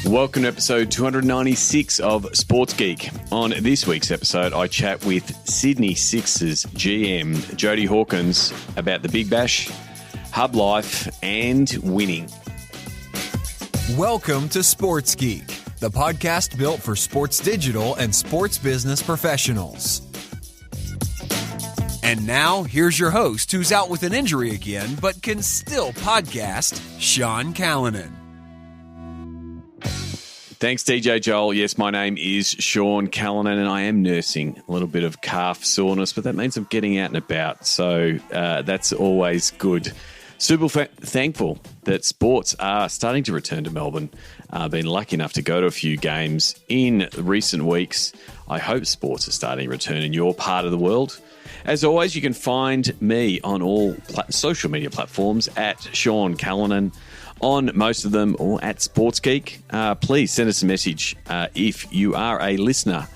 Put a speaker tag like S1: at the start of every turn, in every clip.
S1: Welcome to episode 296 of Sports Geek. On this week's episode, I chat with Sydney Sixers GM Jodie Hawkins about the Big Bash, hub life, and winning.
S2: Welcome to Sports Geek, the podcast built for sports digital and sports business professionals. And now, here's your host, who's out with an injury again, but can still podcast, Sean Callanan.
S1: Thanks, DJ Joel. Yes, my name is Sean Callanan, and I am nursing a little bit of calf soreness, but that means I'm getting out and about, so that's always good. Super thankful that sports are starting to return to Melbourne. I've been lucky enough to go to a few games in recent weeks. I hope sports are starting to return in your part of the world. As always, you can find me on all social media platforms at Sean Callanan, on most of them, or at Sports Geek. Please send us a message if you are a listener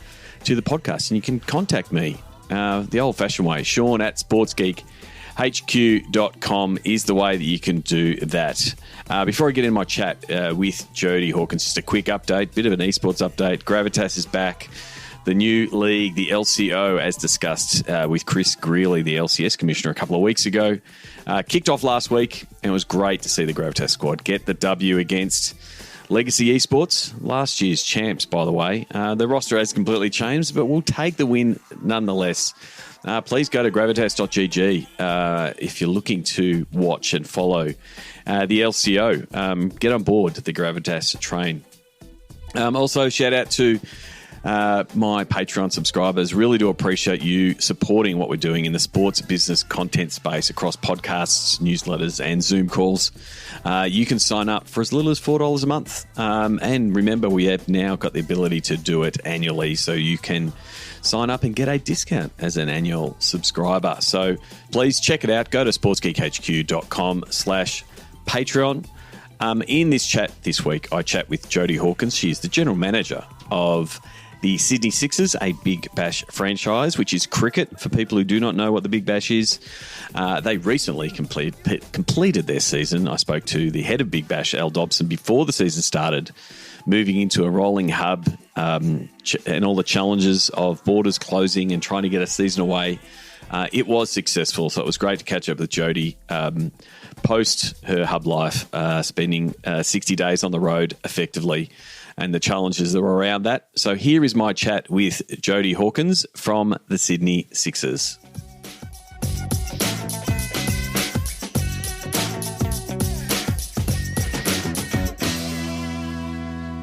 S1: to the podcast, and you can contact me the old-fashioned way. Sean at sportsgeekhq.com is the way that you can do that. Before I get into my chat with Jodie Hawkins, just a quick update, bit of an esports update. Gravitas is back. The new league, the LCO, as discussed with Chris Greeley, the LCS commissioner, a couple of weeks ago, kicked off last week, and it was great to see the Gravitas squad get the W against Legacy Esports, last year's champs, by the way. The roster has completely changed, but we'll take the win nonetheless. Please go to gravitas.gg if you're looking to watch and follow the LCO. Get on board the Gravitas train. Also, shout out to my Patreon subscribers. Really do appreciate you supporting what we're doing in the sports business content space across podcasts, newsletters, and Zoom calls. You can sign up for as little as $4 a month. And remember, we have now got the ability to do it annually, so you can sign up and get a discount as an annual subscriber. So please check it out. Go to sportsgeekhq.com/Patreon. In this chat this week, I chat with Jodie Hawkins. She is the general manager of the Sydney Sixers, a Big Bash franchise, which is cricket, for people who do not know what the Big Bash is. They recently completed their season. I spoke to the head of Big Bash, Al Dobson, before the season started, moving into a rolling hub and all the challenges of borders closing and trying to get a season away. It was successful, so it was great to catch up with Jodie post her hub life, spending 60 days on the road effectively, and the challenges that were around that. So here is my chat with Jodie Hawkins from the Sydney Sixers.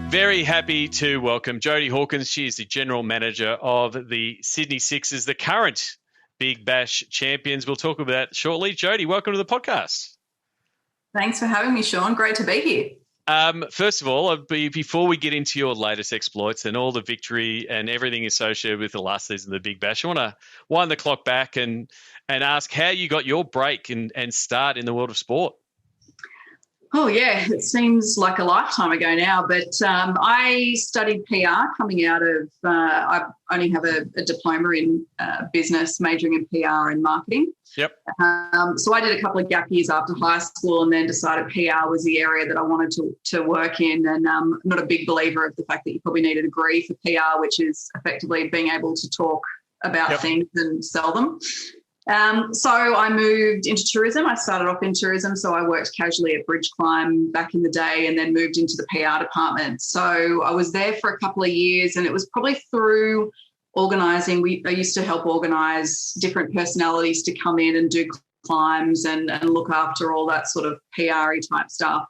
S1: Very happy to welcome Jodie Hawkins. She is the general manager of the Sydney Sixers, the current Big Bash champions. We'll talk about that shortly. Jodie, welcome to the podcast.
S3: Thanks for having me, Sean. Great to be here.
S1: First of all, before we get into your latest exploits and all the victory and everything associated with the last season of the Big Bash, I want to wind the clock back and ask how you got your break and start in the world of sport.
S3: Oh, yeah, it seems like a lifetime ago now, but I studied PR coming out of I only have a diploma in business, majoring in PR and marketing.
S1: Yep.
S3: So I did a couple of gap years after high school and then decided PR was the area that I wanted to work in. And I'm not a big believer of the fact that you probably need a degree for PR, which is effectively being able to talk about things and sell them. So I moved into tourism. I started off in tourism, so I worked casually at Bridge Climb back in the day and then moved into the PR department. So I was there for a couple of years, and it was probably through organising. I used to help organise different personalities to come in and do climbs and look after all that sort of PR-y type stuff.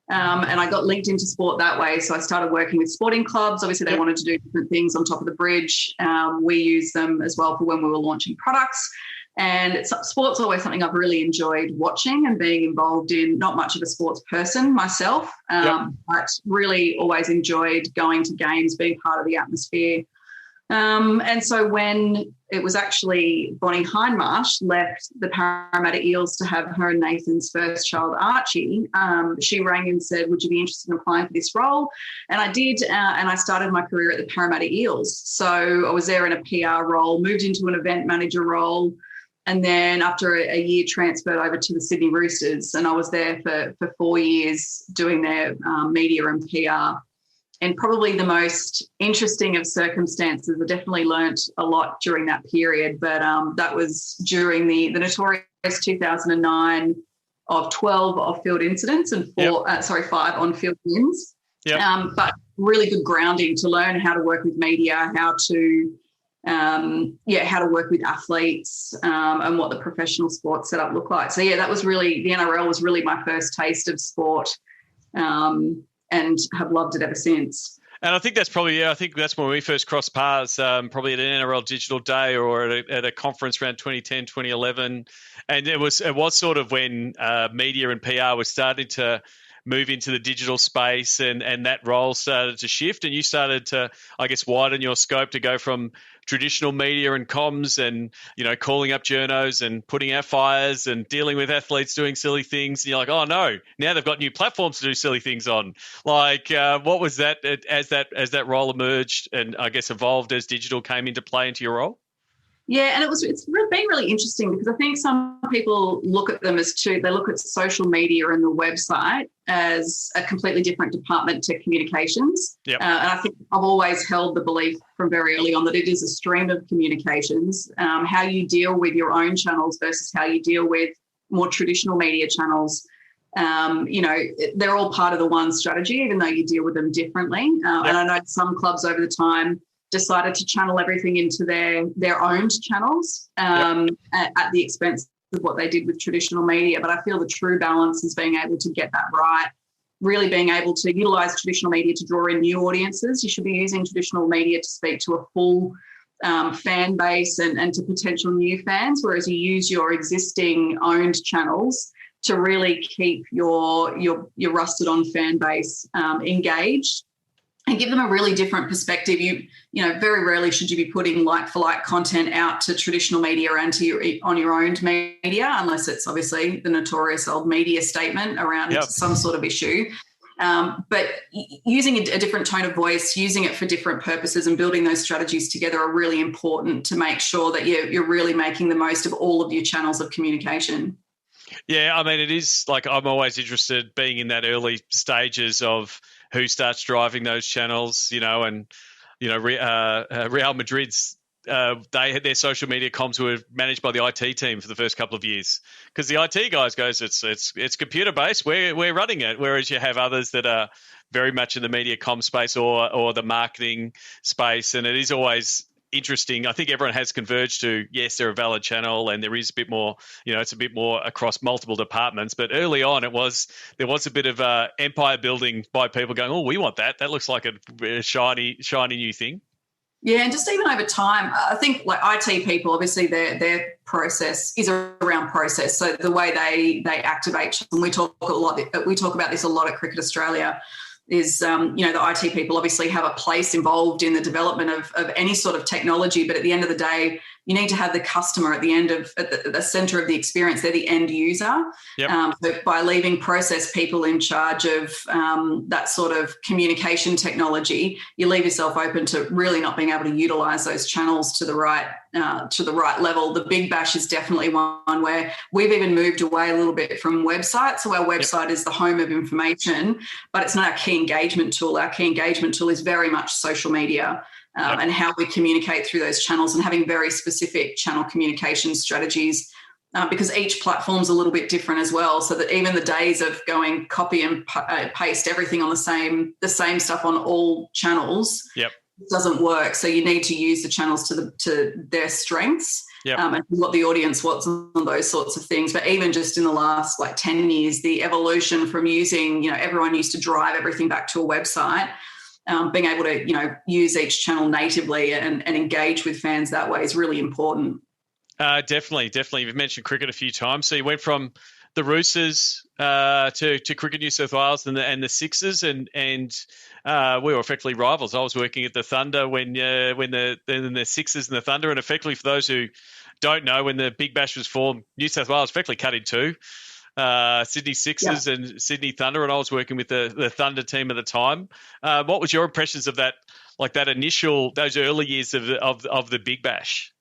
S3: And I got linked into sport that way. So I started working with sporting clubs. Obviously, they wanted to do different things on top of the bridge. We use them as well for when we were launching products. And sport's always something I've really enjoyed watching and being involved in. Not much of a sports person myself, but really always enjoyed going to games, being part of the atmosphere. And so when it was actually Bonnie Hindmarsh left the Parramatta Eels to have her and Nathan's first child, Archie, she rang and said, would you be interested in applying for this role? And I did, and I started my career at the Parramatta Eels. So I was there in a PR role, moved into an event manager role, and then after a year transferred over to the Sydney Roosters, and I was there for 4 years doing their media and PR. in probably the most interesting of circumstances. I definitely learnt a lot during that period, but that was during the notorious 2009 of 12 off-field incidents and 5 on-field wins. But really good grounding to learn how to work with media, how to work with athletes, and what the professional sports setup looked like. So that was really, the NRL was really my first taste of sport, and have loved it ever since.
S4: And I think that's probably, I think that's when we first crossed paths, probably at an NRL Digital Day or at a conference around 2010, 2011. And it was sort of when media and PR was starting to move into the digital space, and that role started to shift, and you started to, I guess, widen your scope to go from traditional media and comms and, calling up journos and putting out fires and dealing with athletes doing silly things. And you're like, oh no, now they've got new platforms to do silly things on. Like, what was that as that role emerged and I guess evolved as digital came into play into your role?
S3: Yeah, and it's been really interesting because I think some people look at them as two. They look at social media and the website as a completely different department to communications.
S4: Yep.
S3: And I think I've always held the belief from very early on that it is a stream of communications. How you deal with your own channels versus how you deal with more traditional media channels. They're all part of the one strategy, even though you deal with them differently. And I know some clubs over the time decided to channel everything into their owned channels at the expense of what they did with traditional media. But I feel the true balance is being able to get that right, really being able to utilise traditional media to draw in new audiences. You should be using traditional media to speak to a full fan base and to potential new fans, whereas you use your existing owned channels to really keep your rusted on fan base engaged and give them a really different perspective. Very rarely should you be putting like-for-like content out to traditional media and on your owned media, unless it's obviously the notorious old media statement around some sort of issue. But using a different tone of voice, using it for different purposes and building those strategies together are really important to make sure that you're really making the most of all of your channels of communication.
S4: Yeah, I mean, it is like I'm always interested being in that early stages of who starts driving those channels, and Real Madrid's their social media comms were managed by the IT team for the first couple of years because the IT guys goes it's computer based, we're running it, whereas you have others that are very much in the media comm space or the marketing space, and it is always interesting. I think everyone has converged to, yes, they're a valid channel and there is a bit more, it's a bit more across multiple departments. But early on, there was a bit of empire building by people going, oh, we want that. That looks like a shiny new thing.
S3: Yeah, and just even over time, I think like IT people, obviously their process is around process. So the way they activate, and we talk about this a lot at Cricket Australia, is, the IT people obviously have a place involved in the development of any sort of technology, but at the end of the day, you need to have the customer at the center of the experience. They're the end user.
S4: Yep.
S3: But by leaving process people in charge of that sort of communication technology, you leave yourself open to really not being able to utilize those channels to the right level. The Big Bash is definitely one where we've even moved away a little bit from websites. So our website is the home of information, but it's not our key engagement tool. Our key engagement tool is very much social media. And how we communicate through those channels and having very specific channel communication strategies because each platform's a little bit different as well, so that even the days of going copy and paste everything on the same stuff on all channels doesn't work. So you need to use the channels to their strengths and what the audience wants on those sorts of things. But even just in the last 10 years, the evolution from using, everyone used to drive everything back to a website. Being able to, use each channel natively and engage with fans that way is really important.
S4: Definitely. You've mentioned cricket a few times. So you went from the Roosters to Cricket New South Wales and the Sixers, and we were effectively rivals. I was working at the Thunder when the Sixers and the Thunder, and effectively for those who don't know, when the Big Bash was formed, New South Wales effectively cut in two. Sydney Sixers and Sydney Thunder, and I was working with the Thunder team at the time. What was your impressions of that, those early years of the Big Bash?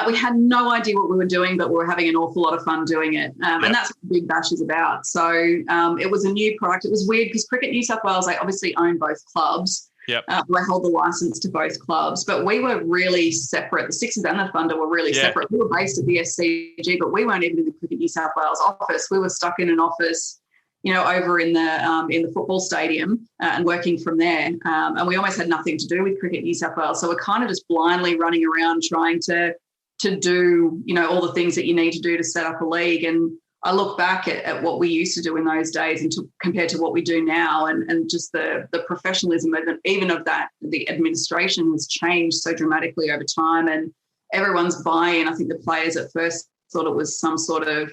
S3: We had no idea what we were doing, but we were having an awful lot of fun doing it. And that's what the Big Bash is about. So it was a new product. It was weird because Cricket New South Wales, they obviously own both clubs.
S4: Yep.
S3: They hold the license to both clubs, but we were really separate. The Sixers and the Thunder were really separate. We were based at the SCG, but we weren't even in the Cricket New South Wales office. We were stuck in an office, over in the football stadium and working from there. And we almost had nothing to do with Cricket New South Wales. So we're kind of just blindly running around trying to do, all the things that you need to do to set up a league. And I look back at what we used to do in those days and compared to what we do now, and just the professionalism even of that, the administration has changed so dramatically over time, and everyone's buy-in. I think the players at first thought it was some sort of,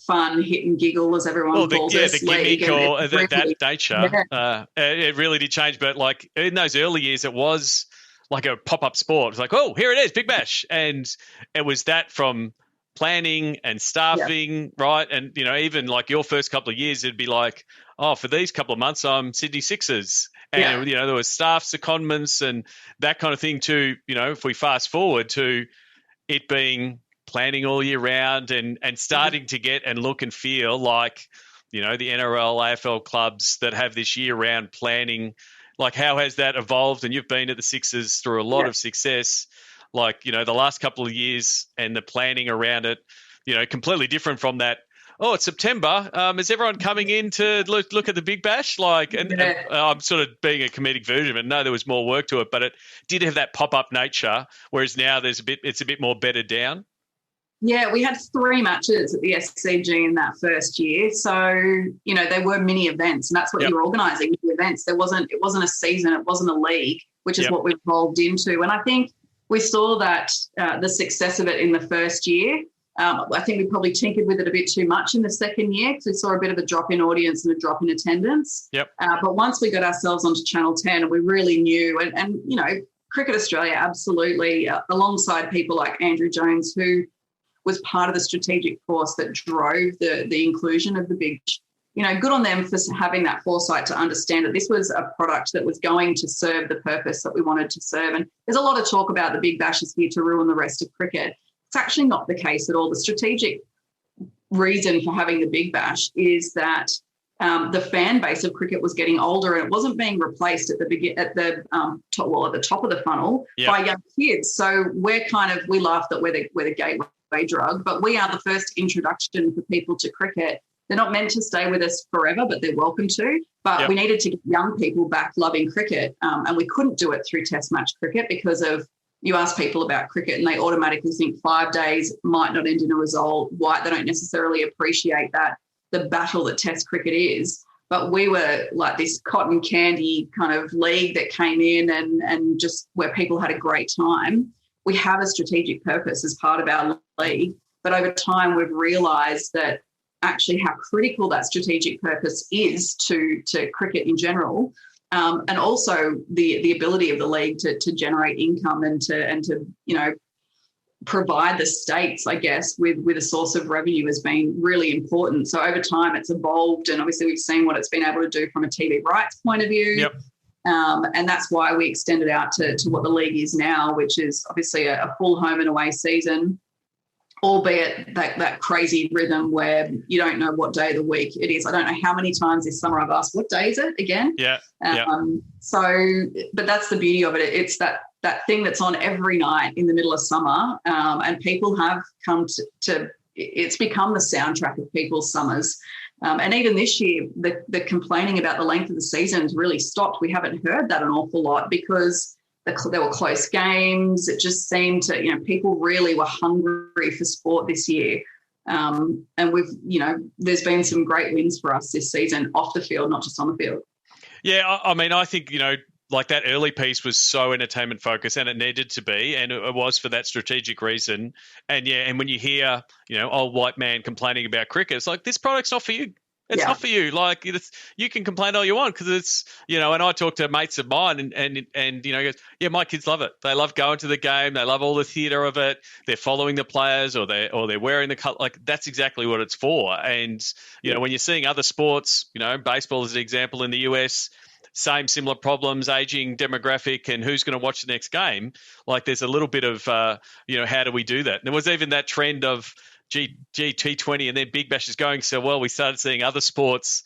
S3: fun hit and giggle, as everyone calls it.
S4: The gimmick or that nature. Yeah. It really did change. But like in those early years, it was like a pop-up sport. It's like, oh, here it is, Big Bash. And it was that from planning and staffing, right? And, even like your first couple of years, it'd be like, oh, for these couple of months, I'm Sydney Sixers. And, there was staff secondments and that kind of thing too. If we fast forward to it being planning all year round and starting to get and look and feel like, the NRL, AFL clubs that have this year-round planning. Like, how has that evolved? And you've been at the Sixers through a lot of success. Like, the last couple of years and the planning around it, completely different from that. Oh, it's September. Is everyone coming in to look at the Big Bash? Like, and I'm sort of being a comedic version, and no, there was more work to it, but it did have that pop-up nature. Whereas now it's a bit more bedded down.
S3: Yeah, we had 3 matches at the SCG in that first year. So, they were mini events, and that's what you were organising, mini events. It wasn't a season, it wasn't a league, which is what we've evolved into. And I think we saw that the success of it in the first year. I think we probably tinkered with it a bit too much in the second year because we saw a bit of a drop in audience and a drop in attendance.
S4: Yep.
S3: But once we got ourselves onto Channel 10 and we really knew, and Cricket Australia absolutely, alongside people like Andrew Jones, who was part of the strategic force that drove the inclusion of the Big Bash. Good on them for having that foresight to understand that this was a product that was going to serve the purpose that we wanted to serve. And there's a lot of talk about the Big Bash is here to ruin the rest of cricket. It's actually not the case at all. The strategic reason for having the Big Bash is that the fan base of cricket was getting older and it wasn't being replaced at the top of the funnel by young kids. So we laughed that we're the gateway drug, but we are the first introduction for people to cricket. They're not meant to stay with us forever, but they're welcome to. But we needed to get young people back loving cricket, and we couldn't do it through Test match cricket because of, you ask people about cricket and they automatically think 5 days might not end in a result. Why? They don't necessarily appreciate that, the battle that Test cricket is. But we were like this cotton candy kind of league that came in and just where people had a great time. We have a strategic purpose as part of our league, but over time we've realised that actually how critical that strategic purpose is to cricket in general, and also the ability of the league to generate income and to provide the states, I guess, with a source of revenue has been really important. So over time it's evolved, and obviously we've seen what it's been able to do from a TV rights point of view.
S4: Yep.
S3: And that's why we extended out to what the league is now, which is obviously a full home and away season, albeit that crazy rhythm where you don't know what day of the week it is. I don't know how many times this summer I've asked, what day is it again?
S4: Yeah.
S3: So, but that's the beauty of it. It's that thing that's on every night in the middle of summer, and people have come to it's become the soundtrack of people's summers. And even this year, the complaining about the length of the season has really stopped. We haven't heard that an awful lot because there were close games. It just seemed to, people really were hungry for sport this year. And there's been some great wins for us this season off the field, not just on the field.
S4: Yeah, I mean, I think, like that early piece was so entertainment focused, and it needed to be, and it was for that strategic reason. And and when you hear, old white man complaining about cricket, it's like, this product's not for you. It's not for you. Like, you can complain all you want because it's, and I talk to mates of mine and goes, yeah, my kids love it. They love going to the game. They love all the theatre of it. They're following the players or they're wearing the cut. Like, that's exactly what it's for. And, when you're seeing other sports, baseball as an example in the US, similar problems, aging demographic, and who's going to watch the next game. Like there's a little bit of, how do we do that? And there was even that trend of T20 and then Big Bash is going so well. We started seeing other sports,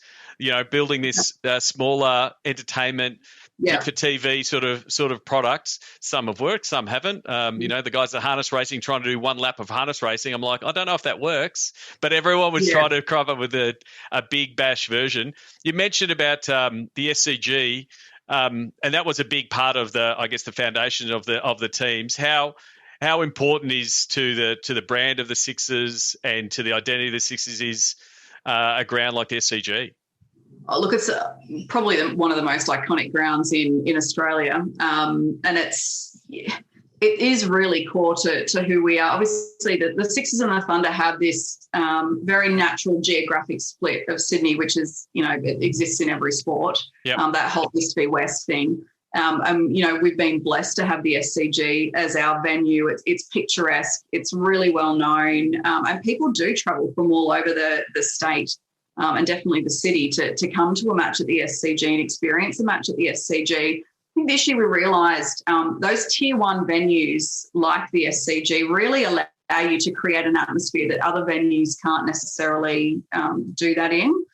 S4: building this smaller entertainment fit for TV sort of products. Some have worked, some haven't. The guys at harness racing trying to do one lap of harness racing. I'm like, I don't know if that works, but everyone was trying to come up with a Big Bash version. You mentioned about the SCG, and that was a big part of the foundation of the teams. How important is to the brand of the Sixers and to the identity of the Sixers is a ground like the SCG?
S3: Oh, look, it's probably one of the most iconic grounds in Australia, and it is really core to who we are. Obviously, the Sixers and the Thunder have this very natural geographic split of Sydney, which is, it exists in every sport, that whole East v West thing. We've been blessed to have the SCG as our venue. It's picturesque. It's really well known, and people do travel from all over the state and definitely the city to come to a match at the SCG and experience a match at the SCG. I think this year we realised those tier one venues like the SCG really allow you to create an atmosphere that other venues can't necessarily do that in.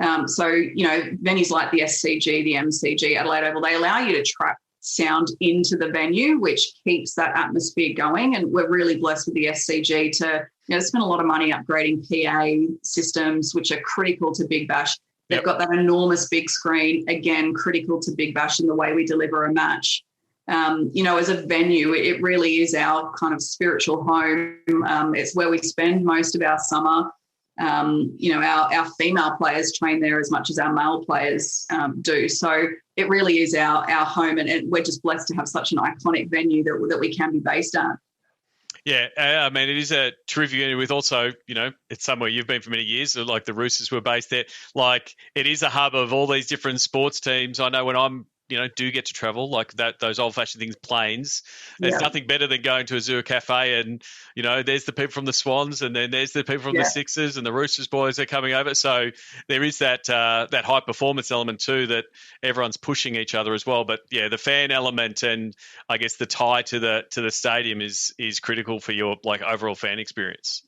S3: Venues like the SCG, the MCG, Adelaide Oval, they allow you to trap sound into the venue, which keeps that atmosphere going. And we're really blessed with the SCG to spend a lot of money upgrading PA systems, which are critical to Big Bash. They've got that enormous big screen, again, critical to Big Bash in the way we deliver a match. As a venue, it really is our kind of spiritual home. It's where we spend most of our summer. Our female players train there as much as our male players do. So it really is our home, and we're just blessed to have such an iconic venue that we can be based at.
S4: Yeah, it is a terrific venue with also, it's somewhere you've been for many years, like the Roosters were based there. Like it is a hub of all these different sports teams. I know when I'm do get to travel, like that, those old-fashioned things, planes. There's nothing better than going to a Azure Cafe and, there's the people from the Swans and then there's the people from the Sixers and the Roosters boys are coming over. So there is that high performance element too, that everyone's pushing each other as well. But yeah, the fan element and I guess the tie to the stadium is critical for your like overall fan experience.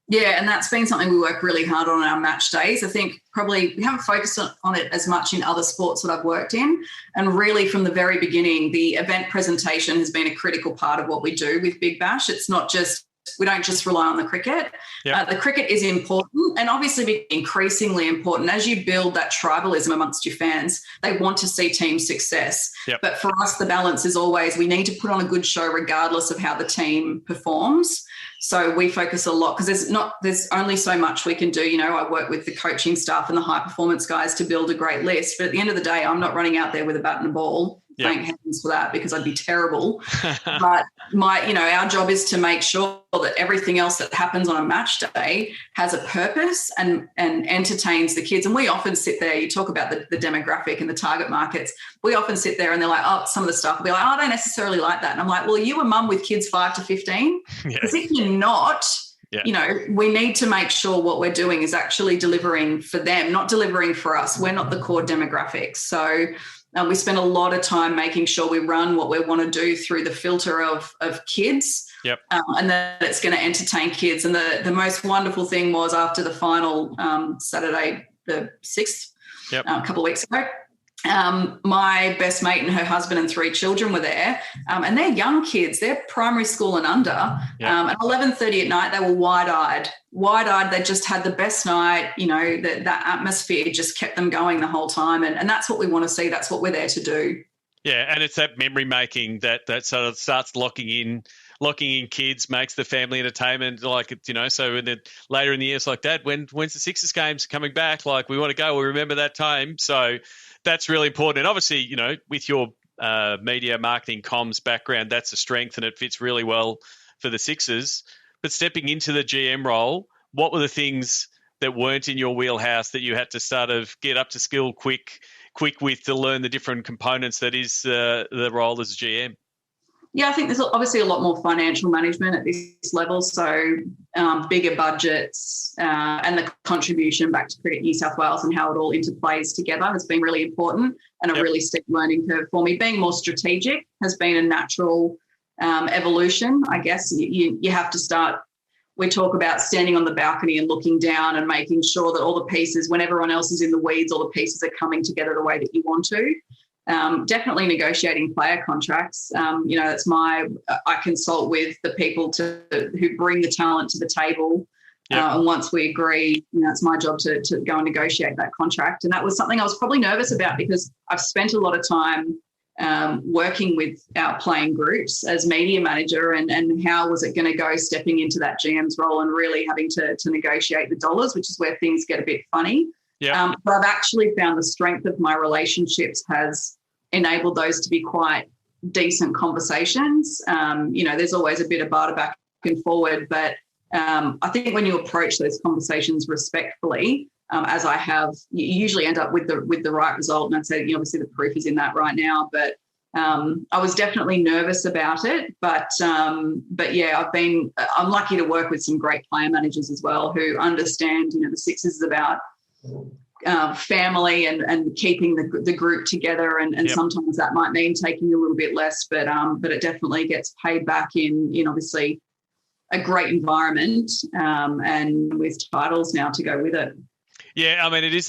S3: Yeah, and that's been something we work really hard on our match days. I think probably we haven't focused on it as much in other sports that I've worked in. And really from the very beginning, the event presentation has been a critical part of what we do with Big Bash. It's not just, we don't just rely on the cricket. The cricket is important and obviously increasingly important. As you build that tribalism amongst your fans, they want to see team success. But for us, the balance is always we need to put on a good show regardless of how the team performs. So we focus a lot because there's only so much we can do. I work with the coaching staff and the high performance guys to build a great list. But at the end of the day, I'm not running out there with a bat and a ball. Thank heavens for that, because I'd be terrible. But our job is to make sure that everything else that happens on a match day has a purpose and entertains the kids. And we often sit there, you talk about the demographic and the target markets. We often sit there and they're like, some of the stuff will be like, I don't necessarily like that. And I'm like, well, are you a mum with kids 5 to 15? Because if you're not, we need to make sure what we're doing is actually delivering for them, not delivering for us. We're not the core demographics. So we spend a lot of time making sure we run what we want to do through the filter of kids, and that it's going to entertain kids. And the most wonderful thing was after the final Saturday, the 6th, a couple of weeks ago, my best mate and her husband and 3 children were there, and they're young kids. They're primary school and under. At 11:30 at night, they were wide-eyed. They just had the best night. That atmosphere just kept them going the whole time, and that's what we want to see. That's what we're there to do.
S4: Yeah, and it's that memory making that sort of starts locking in kids, makes the family entertainment like so in later in the years like that, when's the Sixers games coming back? Like we want to go, we remember that time. So that's really important. And obviously, with your media marketing comms background, that's a strength and it fits really well for the Sixers. But stepping into the GM role, what were the things that weren't in your wheelhouse that you had to sort of get up to skill quick with to learn the different components that is the role as GM?
S3: Yeah, I think there's obviously a lot more financial management at this level. So bigger budgets and the contribution back to Cricket New South Wales and how it all interplays together has been really important and a really steep learning curve for me. Being more strategic has been a natural evolution. I guess you have to start. We talk about standing on the balcony and looking down and making sure that all the pieces, when everyone else is in the weeds, all the pieces are coming together the way that you want to. Definitely negotiating player contracts. I consult with the people who bring the talent to the table. And once we agree, it's my job to go and negotiate that contract. And that was something I was probably nervous about because I've spent a lot of time working with our playing groups as media manager and how was it going to go stepping into that GM's role and really having to negotiate the dollars, which is where things get a bit funny. Yeah. But I've actually found the strength of my relationships has enabled those to be quite decent conversations. There's always a bit of barter back and forward, but I think when you approach those conversations respectfully, as I have, you usually end up with the right result. And I'd say, obviously the proof is in that right now. But I was definitely nervous about it. But yeah, I'm lucky to work with some great player managers as well who understand, the Sixers is about family and keeping the group together. And sometimes that might mean taking a little bit less, but it definitely gets paid back in obviously a great environment and with titles now to go with it.
S4: Yeah, I mean, it is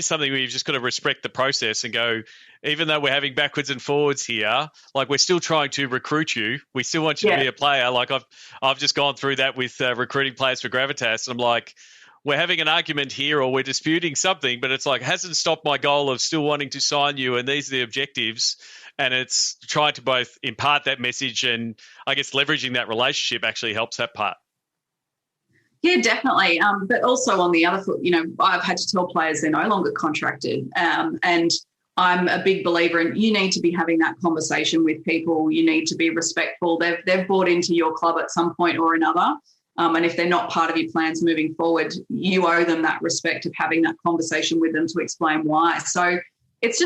S4: something where you've just got to respect the process and go, even though we're having backwards and forwards here, like we're still trying to recruit you. We still want you to be a player. Like I've just gone through that with recruiting players for Gravitas, and I'm like, we're having an argument here or we're disputing something, but it's like hasn't stopped my goal of still wanting to sign you, and these are the objectives. And it's trying to both impart that message and I guess leveraging that relationship actually helps that part.
S3: Yeah, definitely. But also on the other foot, I've had to tell players they're no longer contracted. And I'm a big believer in you need to be having that conversation with people. You need to be respectful. They've bought into your club at some point or another. And if they're not part of your plans moving forward, you owe them that respect of having that conversation with them to explain why. So it's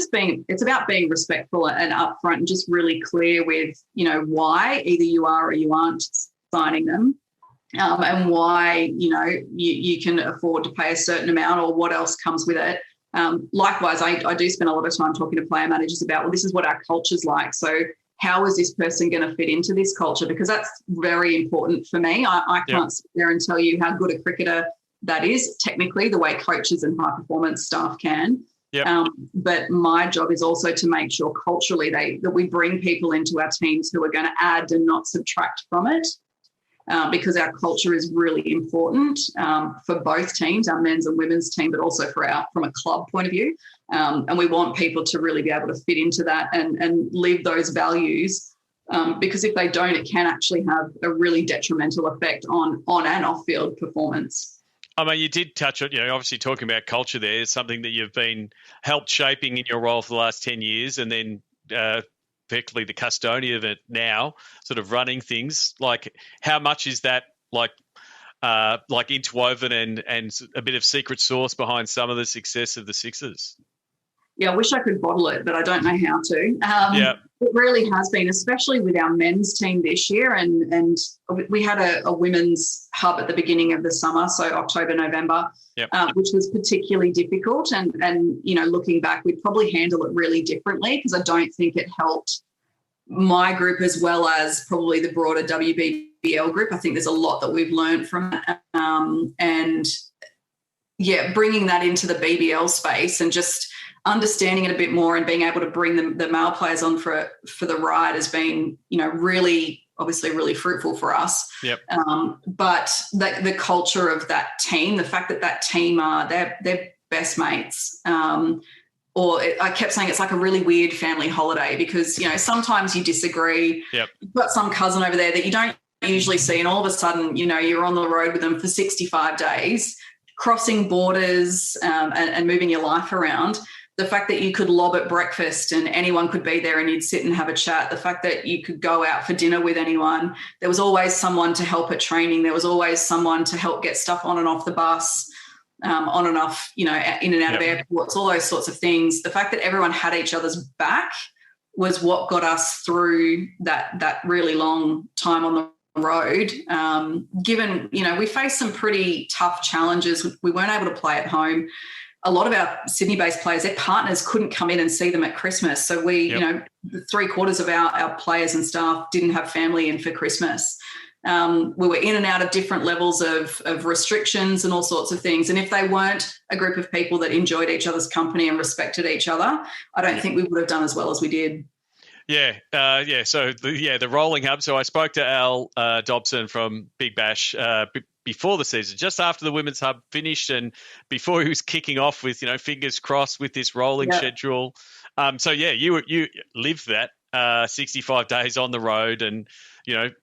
S3: about being respectful and upfront and just really clear with, why either you are or you aren't signing them. And why, you can afford to pay a certain amount or what else comes with it. Likewise, I do spend a lot of time talking to player managers about, well, this is what our culture's like. So how is this person going to fit into this culture? Because that's very important for me. I can't sit there and tell you how good a cricketer that is technically the way coaches and high-performance staff can. Yep. But my job is also to make sure culturally that we bring people into our teams who are going to add and not subtract from it. Because our culture is really important for both teams, our men's and women's team, but also from a club point of view. And we want people to really be able to fit into that and live those values because if they don't, it can actually have a really detrimental effect on and off-field performance.
S4: I mean, you did touch on, obviously talking about culture there is something that you've been helped shaping in your role for the last 10 years and then effectively the custodian of it now, sort of running things. Like how much is that like interwoven and a bit of secret sauce behind some of the success of the Sixers?
S3: Yeah, I wish I could bottle it, but I don't know how to. It really has been, especially with our men's team this year. And we had a women's hub at the beginning of the summer, so October, November, which was particularly difficult. And looking back, we'd probably handle it really differently because I don't think it helped my group as well as probably the broader WBBL group. I think there's a lot that we've learned from it. Bringing that into the BBL space and just understanding it a bit more and being able to bring the male players on for the ride has been, really, obviously really fruitful for us. Yep. But the culture of that team, the fact that team are, they're best mates. I kept saying it's like a really weird family holiday because, sometimes you disagree. Yep. You've got some cousin over there that you don't usually see and all of a sudden, you're on the road with them for 65 days, crossing borders and moving your life around. The fact that you could lob at breakfast and anyone could be there and you'd sit and have a chat, the fact that you could go out for dinner with anyone, there was always someone to help at training, there was always someone to help get stuff on and off the bus, on and off, in and out of airports, all those sorts of things. The fact that everyone had each other's back was what got us through that really long time on the road. Given, we faced some pretty tough challenges. We weren't able to play at home. A lot of our Sydney-based players, their partners couldn't come in and see them at Christmas. So we, 3/4 of our players and staff didn't have family in for Christmas. We were in and out of different levels of restrictions and all sorts of things. And if they weren't a group of people that enjoyed each other's company and respected each other, I don't think we would have done as well as we did.
S4: Yeah. So the rolling hub. So I spoke to Al Dobson from Big Bash before the season, just after the women's hub finished, and before he was kicking off with fingers crossed with this rolling schedule. You lived that 65 days on the road, and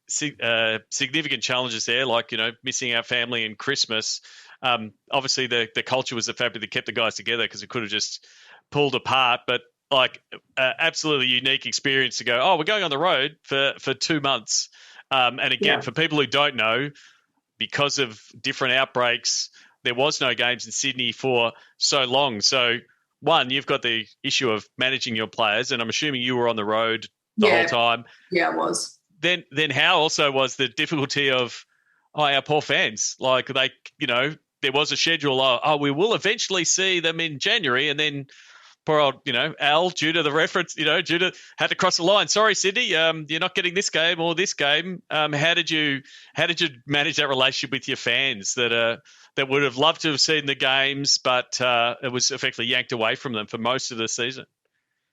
S4: significant challenges there, like missing our family and Christmas. Obviously, the culture was the fabric that kept the guys together, because it could have just pulled apart, but. Absolutely unique experience to go, we're going on the road for 2 months. And again, for people who don't know, because of different outbreaks, there was no games in Sydney for so long. So, one, you've got the issue of managing your players, and I'm assuming you were on the road the whole time.
S3: Yeah, it was.
S4: Then how also was the difficulty of our poor fans. Like there was a schedule. We will eventually see them in January, and then poor old, Al, due to the reference, had to cross the line. Sorry, Sydney, you're not getting this game or this game. How did you manage that relationship with your fans that would have loved to have seen the games, but it was effectively yanked away from them for most of the season?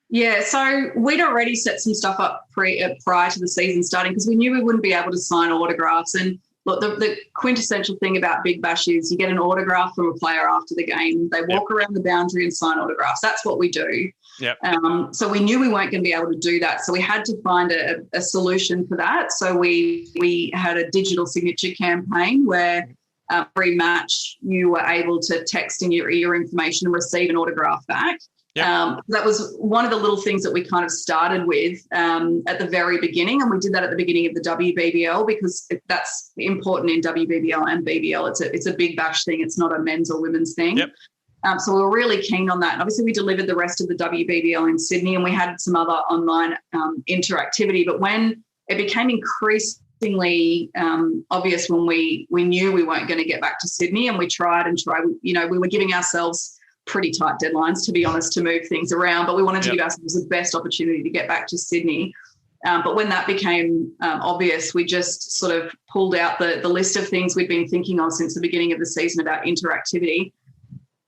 S3: Yeah, so we'd already set some stuff up prior to the season starting, because we knew we wouldn't be able to sign autographs. And look, the quintessential thing about Big Bash is you get an autograph from a player after the game. They walk around the boundary and sign autographs. That's what we do.
S4: Yep.
S3: So we knew we weren't going to be able to do that. So we had to find a solution for that. So we had a digital signature campaign where pre-match you were able to text in your information and receive an autograph back. Yep. That was one of the little things that we kind of started with at the very beginning, and we did that at the beginning of the WBBL because that's important in WBBL and BBL. It's a Big Bash thing. It's not a men's or women's thing.
S4: Yep.
S3: So we were really keen on that. And obviously, we delivered the rest of the WBBL in Sydney, and we had some other online interactivity. But when it became increasingly obvious when we knew we weren't going to get back to Sydney, and we tried, we were giving ourselves pretty tight deadlines, to be honest, to move things around, but we wanted to give ourselves the best opportunity to get back to Sydney. But when that became obvious, we just sort of pulled out the list of things we'd been thinking of since the beginning of the season about interactivity.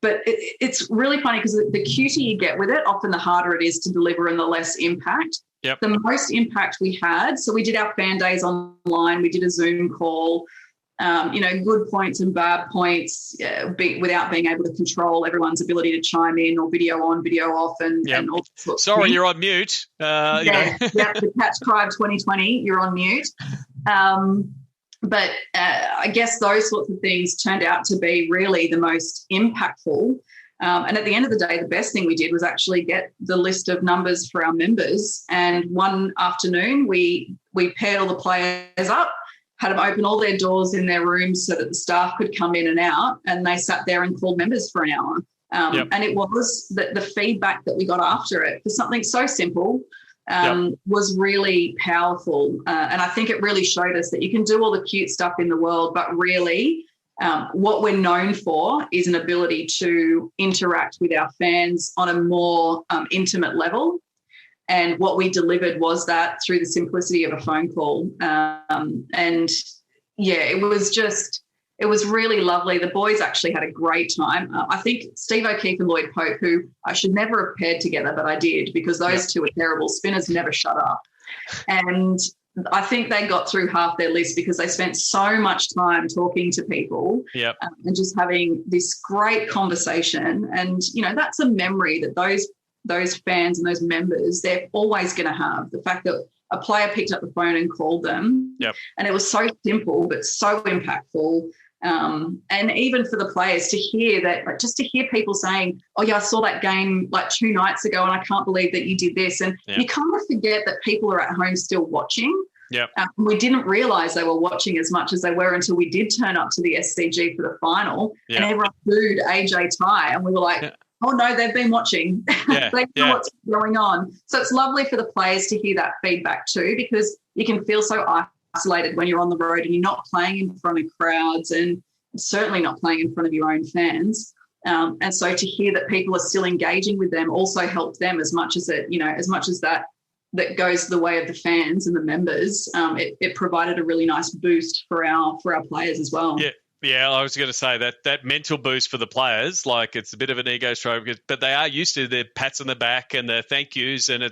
S3: But it's really funny because the cuter you get with it, often the harder it is to deliver and the less impact.
S4: Yep.
S3: The most impact we had, so we did our fan days online, we did a Zoom call, good points and bad points without being able to control everyone's ability to chime in or video on, video off, and all sorts
S4: Sorry,
S3: of things.
S4: you're on mute.
S3: The cat's cry of 2020, you're on mute. But I guess those sorts of things turned out to be really the most impactful. And at the end of the day, the best thing we did was actually get the list of numbers for our members. And one afternoon, we paired all the players up, had them open all their doors in their rooms so that the staff could come in and out, and they sat there and called members for an hour. And it was the feedback that we got after it for something so simple was really powerful. And I think it really showed us that you can do all the cute stuff in the world, but really what we're known for is an ability to interact with our fans on a more intimate level. And what we delivered was that through the simplicity of a phone call. It was really lovely. The boys actually had a great time. I think Steve O'Keefe and Lloyd Pope, who I should never have paired together, but I did because those two are terrible. Spinners never shut up. And I think they got through half their list because they spent so much time talking to people and just having this great conversation. And, that's a memory that those fans and those members, they're always going to have. The fact that a player picked up the phone and called them. And it was so simple but so impactful. And even for the players to hear that, just to hear people saying, oh, yeah, I saw that game 2 nights ago and I can't believe that you did this. And you kind of forget that people are at home still watching. We didn't realise they were watching as much as they were until we did turn up to the SCG for the final and everyone booed AJ Ty. And we were like, oh no, they've been watching.
S4: Yeah,
S3: They know what's going on. So it's lovely for the players to hear that feedback too, because you can feel so isolated when you're on the road and you're not playing in front of crowds and certainly not playing in front of your own fans. And so to hear that people are still engaging with them also helped them as much as that goes the way of the fans and the members. It provided a really nice boost for our players as well.
S4: Yeah. Yeah, I was going to say that mental boost for the players, like it's a bit of an ego stroke, but they are used to the pats on the back and the thank yous and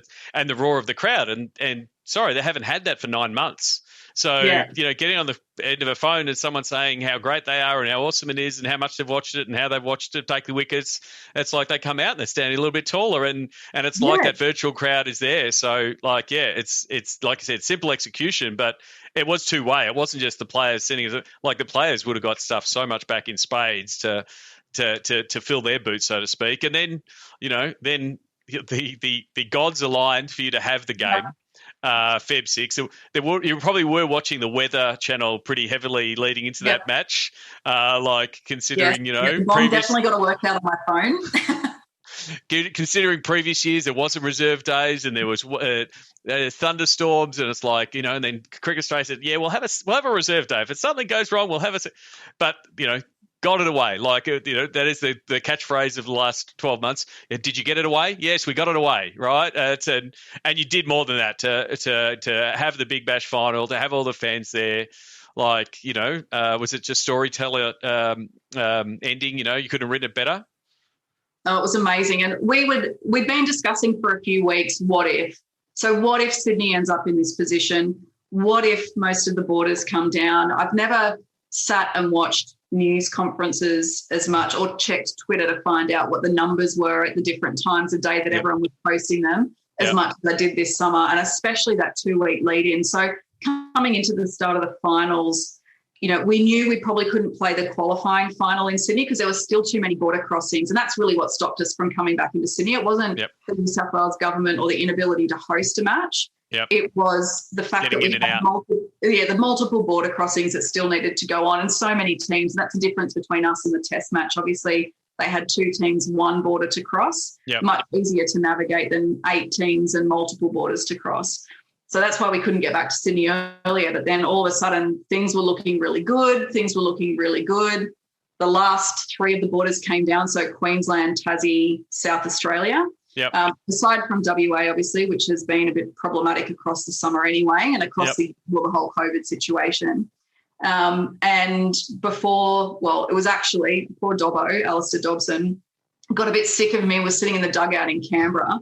S4: the roar of the crowd. And sorry, they haven't had that for 9 months. So, getting on the end of a phone and someone saying how great they are and how awesome it is and how much they've watched it and how they've watched it take the wickets, it's like they come out and they're standing a little bit taller and it's like that virtual crowd is there. So, like, it's like I said, simple execution, but it was two-way. It wasn't just the players sending it. Like the players would have got stuff so much back in spades to fill their boots, so to speak. And then, then the gods aligned for you to have the game. Feb 6. So you probably were watching the Weather Channel pretty heavily leading into that match, considering,
S3: Mom definitely got to work out on my phone.
S4: Considering previous years, there wasn't reserve days and there was thunderstorms, and it's like, and then Cricket Australia said, we'll have a reserve day. If something goes wrong, we'll have but, got it away. Like, that is the catchphrase of the last 12 months. Did you get it away? Yes, we got it away, right? And you did more than that to have the Big Bash final, to have all the fans there. Like, was it just storyteller ending? You couldn't have written it better?
S3: Oh, it was amazing. And we'd been discussing for a few weeks, what if? So what if Sydney ends up in this position? What if most of the borders come down? I've never sat and watched news conferences as much or checked Twitter to find out what the numbers were at the different times of day that everyone was posting them as much as I did this summer, and especially that 2-week lead in. So coming into the start of the finals, we knew we probably couldn't play the qualifying final in Sydney because there was still too many border crossings, and that's really what stopped us from coming back into Sydney. It wasn't the New South Wales government or the inability to host a match. It was the fact that we had the multiple border crossings that still needed to go on, and so many teams. And that's the difference between us and the Test match. Obviously, they had 2 teams, 1 border to cross. Much easier to navigate than 8 teams and multiple borders to cross. So that's why we couldn't get back to Sydney earlier. But then all of a sudden, things were looking really good. The last 3 of the borders came down, so Queensland, Tassie, South Australia. Aside from WA, obviously, which has been a bit problematic across the summer anyway, and across the whole COVID situation. And before Dobbo, Alistair Dobson, got a bit sick of me, was sitting in the dugout in Canberra,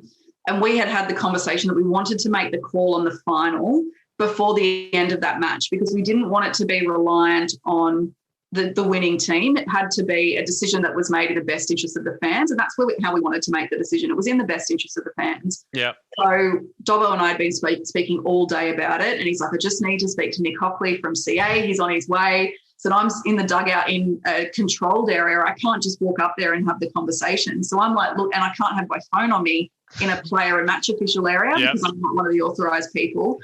S3: and we had the conversation that we wanted to make the call on the final before the end of that match because we didn't want it to be reliant on the winning team. It had to be a decision that was made in the best interest of the fans, and that's how we wanted to make the decision. It was in the best interest of the fans. So Dobbo and I had been speaking all day about it, and he's like, I just need to speak to Nick Hockley from CA. He's on his way. So I'm in the dugout in a controlled area. I can't just walk up there and have the conversation. So I'm like, look, and I can't have my phone on me in a player and match official area because I'm not one of the authorised people.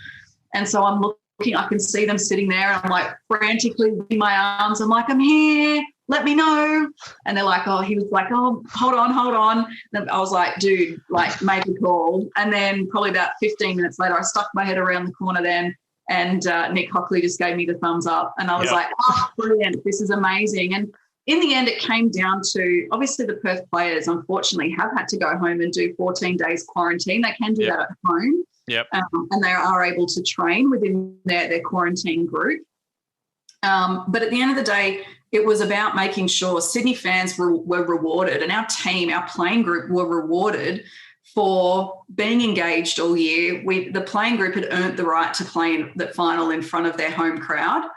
S3: And so I'm looking, I can see them sitting there, and I'm like frantically waving my arms. I'm like, I'm here, let me know. And they're like, he was like, hold on. And I was like, dude, make a call. And then probably about 15 minutes later, I stuck my head around the corner then, and Nick Hockley just gave me the thumbs up. And I was like, oh, brilliant, this is amazing. And in the end, it came down to, obviously the Perth players, unfortunately, have had to go home and do 14 days quarantine. They can do that at home. And they are able to train within their quarantine group. But at the end of the day, it was about making sure Sydney fans were rewarded, and our team, our playing group, were rewarded for being engaged all year. The playing group had earned the right to play in the final in front of their home crowd.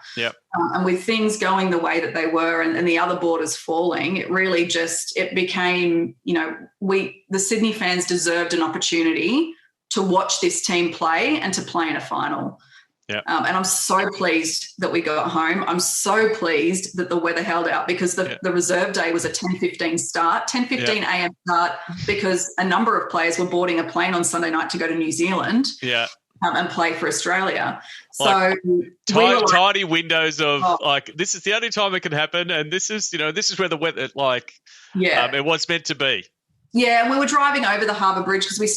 S3: And with things going the way that they were and the other borders falling, it really it became, the Sydney fans deserved an opportunity to watch this team play and to play in a final. And I'm so pleased that we got home. I'm so pleased that the weather held out because the reserve day was a 10:15 start, 10:15 a.m. start, because a number of players were boarding a plane on Sunday night to go to New Zealand and play for Australia. So
S4: tiny windows of this is the only time it can happen, and this is where the weather it was meant to be.
S3: Yeah, we were driving over the Harbour Bridge because we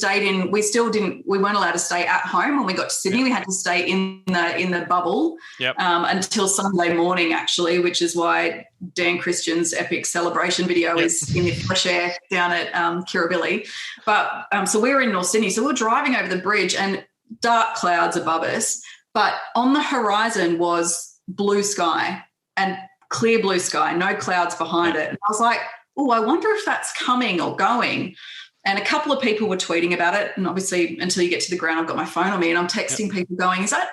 S3: weren't allowed to stay at home when we got to Sydney. We had to stay in the bubble until Sunday morning, actually, which is why Dan Christian's epic celebration video is in the fresh air down at Kirribilli. But so we were in North Sydney. So we were driving over the bridge and dark clouds above us, but on the horizon was blue sky and clear blue sky, no clouds behind it. And I was like, oh, I wonder if that's coming or going. And a couple of people were tweeting about it. And obviously, until you get to the ground, I've got my phone on me and I'm texting people going, is that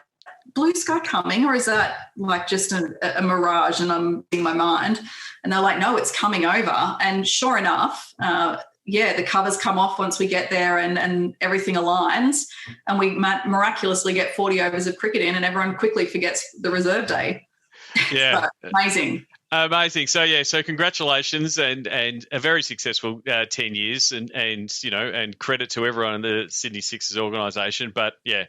S3: blue sky coming or is that like just a mirage and I'm in my mind? And they're like, no, it's coming over. And sure enough, the covers come off once we get there and everything aligns and we miraculously get 40 overs of cricket in and everyone quickly forgets the reserve day.
S4: Yeah.
S3: So, amazing.
S4: Amazing. So congratulations and a very successful 10 years and credit to everyone in the Sydney Sixers organisation. But if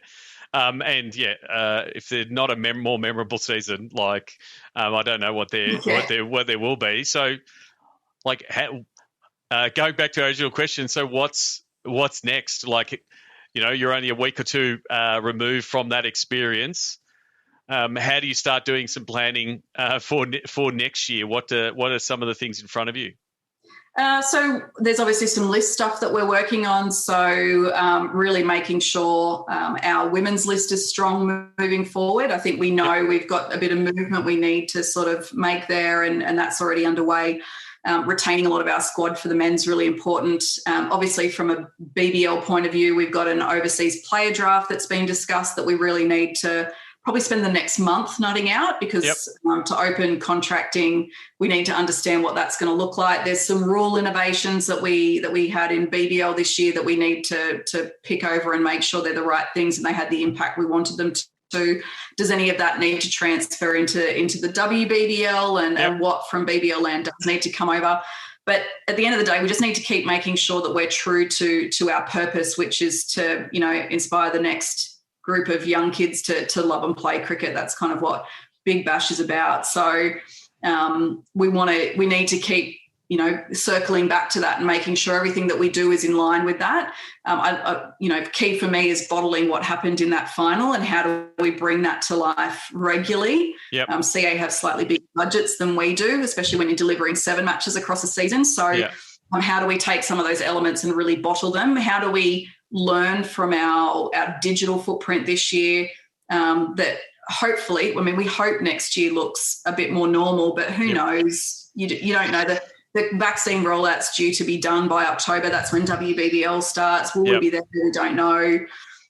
S4: they're not a more memorable season, like I don't know what there will be. So like going back to our original question, so what's next? Like, you're only a week or two removed from that experience. How do you start doing some planning for next year? What are some of the things in front of you?
S3: So there's obviously some list stuff that we're working on. So really making sure our women's list is strong moving forward. I think we know we've got a bit of movement we need to sort of make there, and that's already underway. Retaining a lot of our squad for the men's really important. Obviously, from a BBL point of view, we've got an overseas player draft that's been discussed that we really need to probably spend the next month nutting out because to open contracting, we need to understand what that's going to look like. There's some rule innovations that we had in BBL this year that we need to pick over and make sure they're the right things and they had the impact we wanted them to. Does any of that need to transfer into the WBBL and what from BBL land does need to come over? But at the end of the day, we just need to keep making sure that we're true to our purpose, which is to, inspire the next group of young kids to love and play cricket. That's kind of what Big Bash is about. So we need to keep, circling back to that and making sure everything that we do is in line with that. Key for me is bottling what happened in that final and how do we bring that to life regularly. CA have slightly bigger budgets than we do, especially when you're delivering 7 matches across a season. So how do we take some of those elements and really bottle them? How do we learn from our digital footprint this year that hopefully, we hope next year looks a bit more normal, but who knows? You don't know. The vaccine rollout's due to be done by October. That's when WBBL starts. Will we be there? We don't know.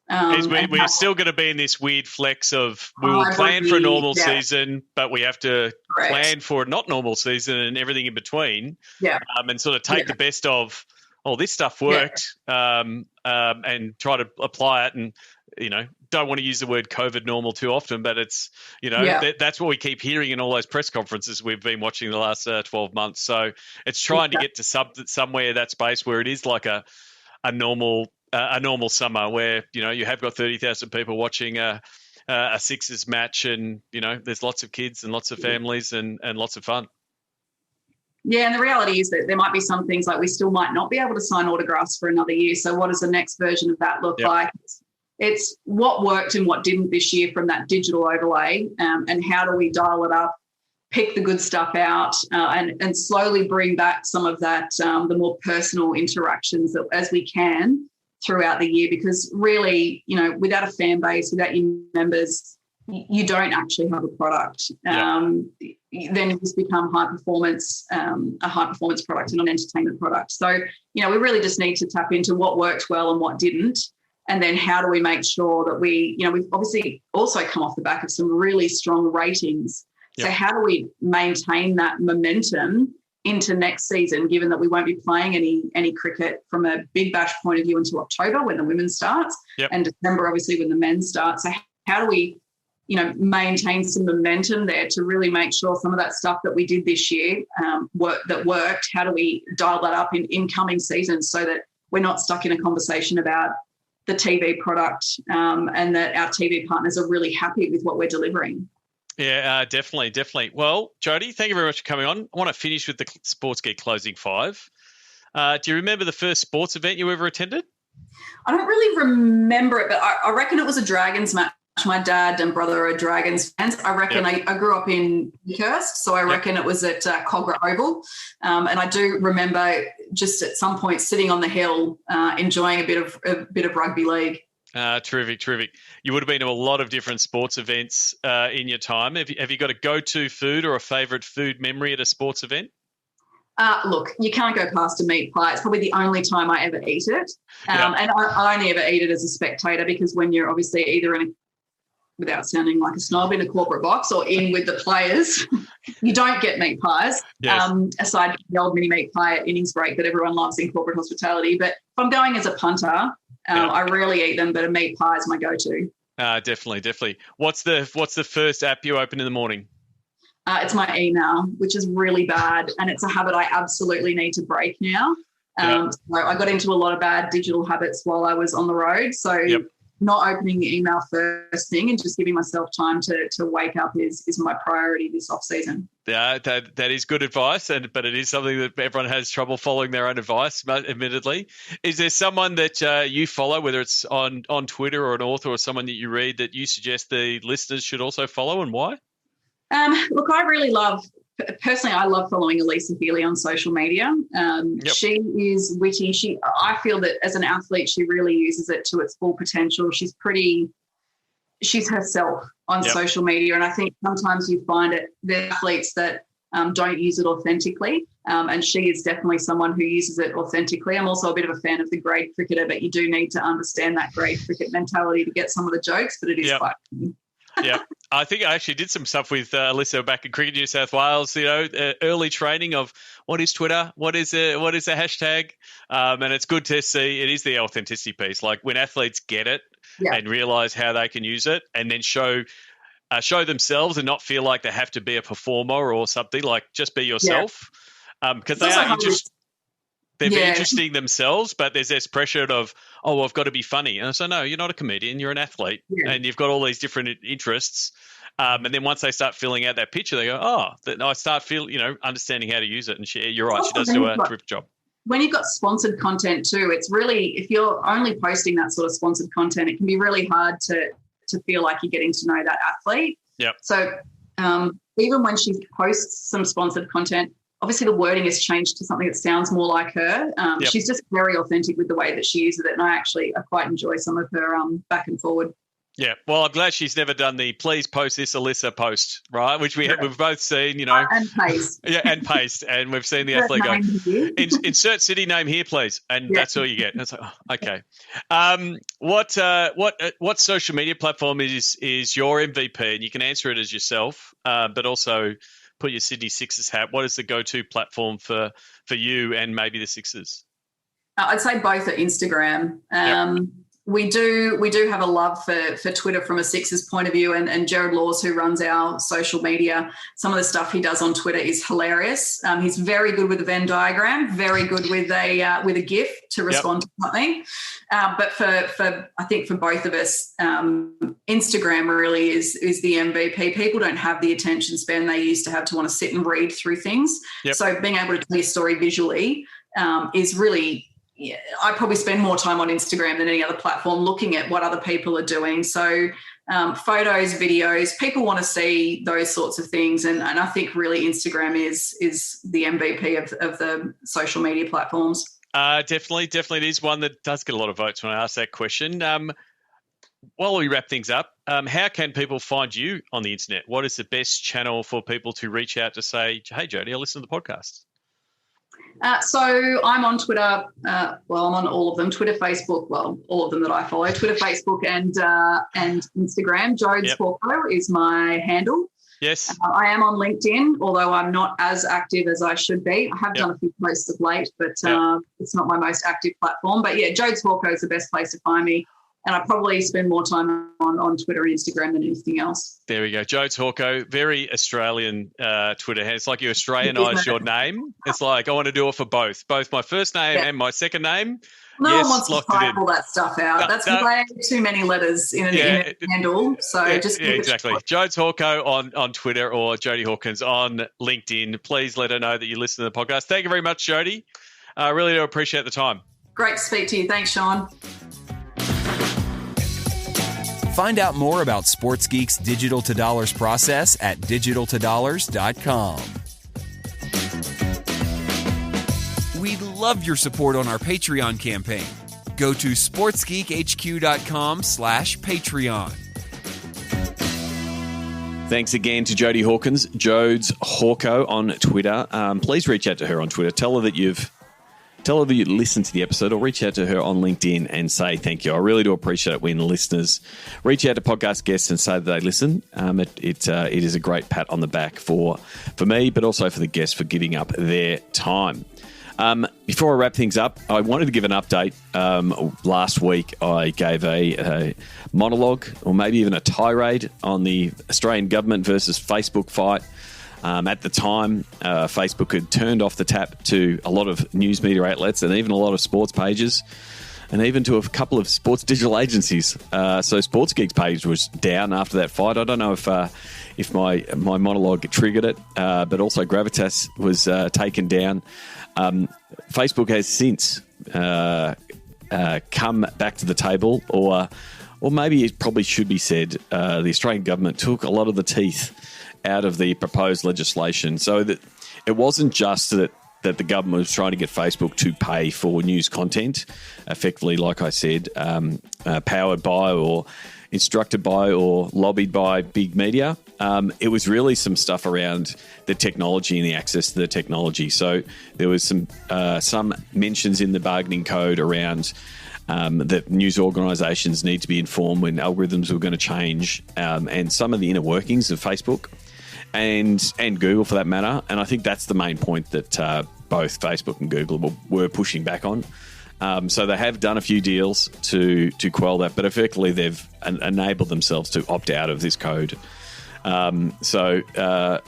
S4: We're still going to be in this weird flex of we will plan for a normal season, but we have to plan for a not normal season and everything in between. And sort of take the best of, this stuff worked, and try to apply it. And, don't want to use the word COVID normal too often, but it's, that's what we keep hearing in all those press conferences we've been watching the last 12 months. So it's trying to get to somewhere that space where it is like a normal summer where, you have got 30,000 people watching a Sixers match and, there's lots of kids and lots of families and lots of fun.
S3: Yeah, and the reality is that there might be some things like we still might not be able to sign autographs for another year. So what does the next version of that look like? It's what worked and what didn't this year from that digital overlay, and how do we dial it up, pick the good stuff out, and slowly bring back some of that, the more personal interactions as we can throughout the year. Because really, without a fan base, without your members, you don't actually have a product. Then you just become a high performance product and an entertainment product. So, we really just need to tap into what worked well and what didn't. And then how do we make sure that we've obviously also come off the back of some really strong ratings. So how do we maintain that momentum into next season, given that we won't be playing any cricket from a Big Bash point of view until October when the women starts and December, obviously, when the men start. So how do we, maintain some momentum there to really make sure some of that stuff that we did this year that worked, how do we dial that up in incoming seasons so that we're not stuck in a conversation about the TV product and that our TV partners are really happy with what we're delivering.
S4: Yeah, definitely. Well, Jodie, thank you very much for coming on. I want to finish with the Sports Geek closing 5. Do you remember the first sports event you ever attended?
S3: I don't really remember it, but I reckon it was a Dragons match. My dad and brother are Dragons fans. I reckon I grew up in Hurst, so I reckon it was at Cogra Oval. And I do remember just at some point sitting on the hill enjoying a bit of rugby league.
S4: Terrific. You would have been to a lot of different sports events in your time. Have you got a go-to food or a favourite food memory at a sports event?
S3: Look, you can't go past a meat pie. It's probably the only time I ever eat it. And I only ever eat it as a spectator, because when you're obviously either without sounding like a snob, in a corporate box or in with the players, you don't get meat pies, aside from the old mini meat pie at innings break that everyone loves in corporate hospitality. But if I'm going as a punter, I rarely eat them, but a meat pie is my go-to.
S4: Definitely. What's the first app you open in the morning?
S3: It's my email, which is really bad, and it's a habit I absolutely need to break now. So I got into a lot of bad digital habits while I was on the road. So not opening the email first thing and just giving myself time to wake up is my priority this off season.
S4: Yeah, that is good advice, but it is something that everyone has trouble following their own advice, admittedly. Is there someone that you follow, whether it's on Twitter or an author or someone that you read, that you suggest the listeners should also follow, and why?
S3: Look, I love following Elisa Healy on social media. She is witty. I feel that as an athlete, she really uses it to its full potential. She's herself on social media. And I think sometimes you find the athletes that don't use it authentically. And she is definitely someone who uses it authentically. I'm also a bit of a fan of the grade cricketer, but you do need to understand that grade cricket mentality to get some of the jokes, but it is quite funny.
S4: Yeah, I think I actually did some stuff with Alyssa back in Cricket New South Wales. Early training of what is Twitter, what is a hashtag, and it's good to see. It is the authenticity piece. Like when athletes get it and realise how they can use it, and then show themselves and not feel like they have to be a performer or something. Like just be yourself, because they are just. They're interesting themselves, but there's this pressure of, I've got to be funny. And so, no, you're not a comedian. You're an athlete, and you've got all these different interests. And then once they start filling out that picture, they go, I start understanding how to use it. And you're right, she does do a terrific job.
S3: When you've got sponsored content too, it's really, if you're only posting that sort of sponsored content, it can be really hard to feel like you're getting to know that athlete.
S4: Yep.
S3: So even when she posts some sponsored content, obviously the wording has changed to something that sounds more like her. She's just very authentic with the way that she uses it, and I quite enjoy some of her back and forward.
S4: Yeah, well, I'm glad she's never done the please post this Alyssa post, right? Which we've both seen,
S3: and paste.
S4: Yeah, and paste, and we've seen the athlete go, insert city name here, please, and that's all you get. And it's like, okay. What social media platform is your MVP? And you can answer it as yourself, but also put your Sydney Sixers hat. What is the go-to platform for you and maybe the Sixers?
S3: I'd say both are Instagram. We do have a love for Twitter from a Sixers point of view, and Jared Laws, who runs our social media, some of the stuff he does on Twitter is hilarious. He's very good with a Venn diagram, very good with a GIF to respond to something. But for I think for both of us, Instagram really is the MVP. People don't have the attention span they used to have to want to sit and read through things. So being able to tell your story visually is really. Yeah, I probably spend more time on Instagram than any other platform looking at what other people are doing. So photos, videos, people want to see those sorts of things. And I think really Instagram is the MVP of the social media platforms.
S4: Definitely. It is one that does get a lot of votes when I ask that question. While we wrap things up, how can people find you on the internet? What is the best channel for people to reach out to say, hey, Jodie, I listen to the podcast?
S3: So I'm on Twitter. I'm on all of them, Twitter, Facebook, all of them that I follow, Twitter, Facebook and Instagram. Jodes Hawko is my handle.
S4: Yes.
S3: I am on LinkedIn, although I'm not as active as I should be. I have done a few posts of late, but it's not my most active platform. But, Jodes Hawko is the best place to find me. And I probably spend more time on Twitter and Instagram than anything else.
S4: There we go. Jodie Hawko, very Australian Twitter. It's like you Australianise your name. It's like I want to do it for both my first name and my second name.
S3: No one wants to type all that stuff out. That's way too many letters in a handle. So
S4: exactly. Jodie Hawko on Twitter or Jodie Hawkins on LinkedIn. Please let her know that you listen to the podcast. Thank you very much, Jodie. I really do appreciate the time.
S3: Great to speak to you. Thanks, Sean.
S2: Find out more about Sports Geek's Digital to Dollars process at digitaltodollars.com. We'd love your support on our Patreon campaign. Go to sportsgeekhq.com/Patreon.
S1: Thanks again to Jodie Hawkins, Jodes Hawko on Twitter. Please reach out to her on Twitter. Tell her that you listened to the episode, or reach out to her on LinkedIn and say thank you. I really do appreciate it when listeners reach out to podcast guests and say that they listen. It is a great pat on the back for me, but also for the guests for giving up their time. Before I wrap things up, I wanted to give an update. Last week, I gave a monologue, or maybe even a tirade, on the Australian government versus Facebook fight. At the time, Facebook had turned off the tap to a lot of news media outlets and even a lot of sports pages, and even to a couple of sports digital agencies. So Sports Geek's page was down after that fight. I don't know if my monologue triggered it, but also Gravitas was taken down. Facebook has since come back to the table, or maybe it probably should be said, the Australian government took a lot of the teeth out of the proposed legislation, so that it wasn't just that the government was trying to get Facebook to pay for news content, effectively, like I said, powered by or instructed by or lobbied by big media. It was really some stuff around the technology and the access to the technology. So there was some mentions in the bargaining code around that news organisations need to be informed when algorithms were going to change, and some of the inner workings of Facebook and Google, for that matter. And I think that's the main point that both Facebook and Google were pushing back on. So they have done a few deals to quell that, but effectively they've enabled themselves to opt out of this code. The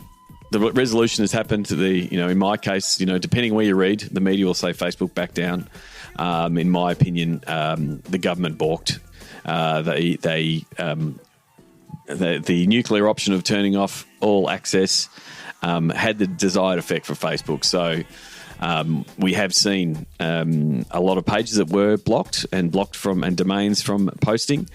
S1: resolution has happened. In my case, depending where you read, the media will say Facebook back down. In my opinion, the government balked. The nuclear option of turning off all access had the desired effect for Facebook. So we have seen a lot of pages that were blocked and domains from posting,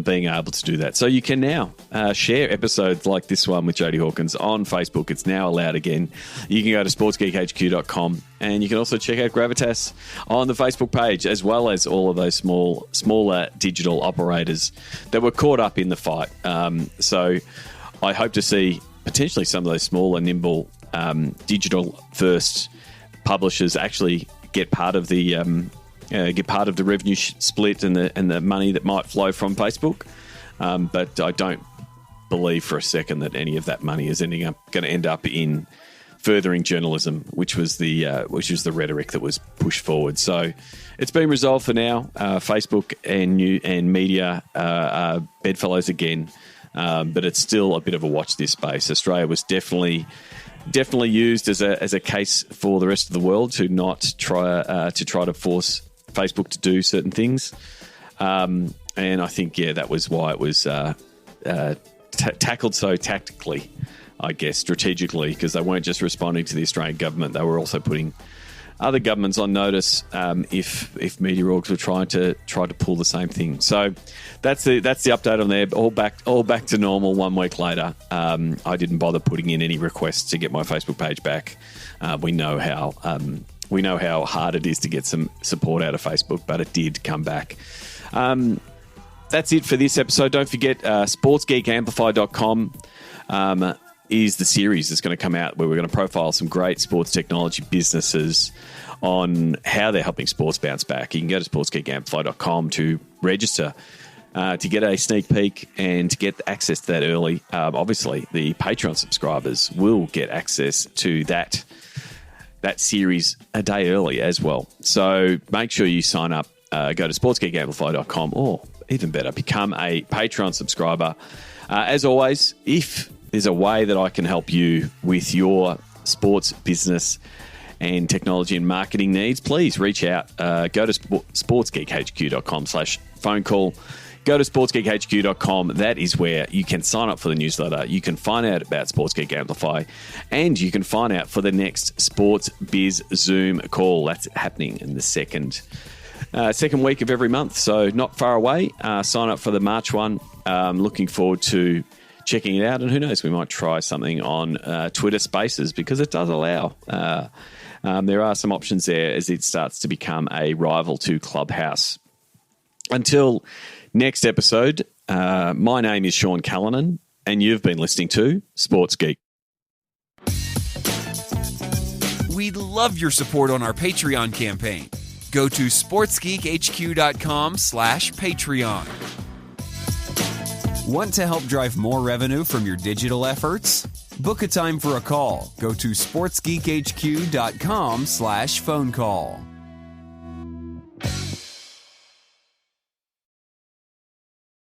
S1: being able to do that. So you can now share episodes like this one with Jodie Hawkins on Facebook. It's now allowed again. You can go to sportsgeekhq.com, and you can also check out Gravitas on the Facebook page, as well as all of those smaller digital operators that were caught up in the fight. So I hope to see potentially some of those smaller, nimble, digital-first publishers actually get part of the revenue split and the money that might flow from Facebook. But I don't believe for a second that any of that money is going to end up in furthering journalism, which was the rhetoric that was pushed forward. So it's been resolved for now. Facebook and media are bedfellows again, but it's still a bit of a watch this space. Australia was definitely used as a case for the rest of the world to not try to force Facebook to do certain things, and I think that was why it was tackled so tactically, I guess, strategically, because they weren't just responding to the Australian government; they were also putting other governments on notice if media orgs were trying to pull the same thing. So that's the update on there. All back to normal 1 week later. I didn't bother putting in any requests to get my Facebook page back. We know how hard it is to get some support out of Facebook, but it did come back. That's it for this episode. Don't forget sportsgeekamplify.com is the series that's going to come out, where we're going to profile some great sports technology businesses on how they're helping sports bounce back. You can go to sportsgeekamplify.com to register to get a sneak peek and to get access to that early. Obviously, the Patreon subscribers will get access to that series a day early as well. So make sure you sign up. Go to sportsgeekamplify.com, or even better, become a Patreon subscriber. As always, if there's a way that I can help you with your sports business and technology and marketing needs, please reach out. Go to sportsgeekhq.com/phone call. go to sportsgeekhq.com. That is where you can sign up for the newsletter. You can find out about Sports Geek Amplify, and you can find out for the next Sports Biz Zoom call. That's happening in the second week of every month, so not far away. Sign up for the March one. Looking forward to checking it out, and who knows, we might try something on Twitter Spaces, because it does allow. There are some options there as it starts to become a rival to Clubhouse. Until next episode, my name is Sean Callanan, and you've been listening to Sports Geek.
S2: We'd love your support on our Patreon campaign. Go to sportsgeekhq.com/Patreon. Want to help drive more revenue from your digital efforts? Book a time for a call. Go to sportsgeekhq.com/phone call.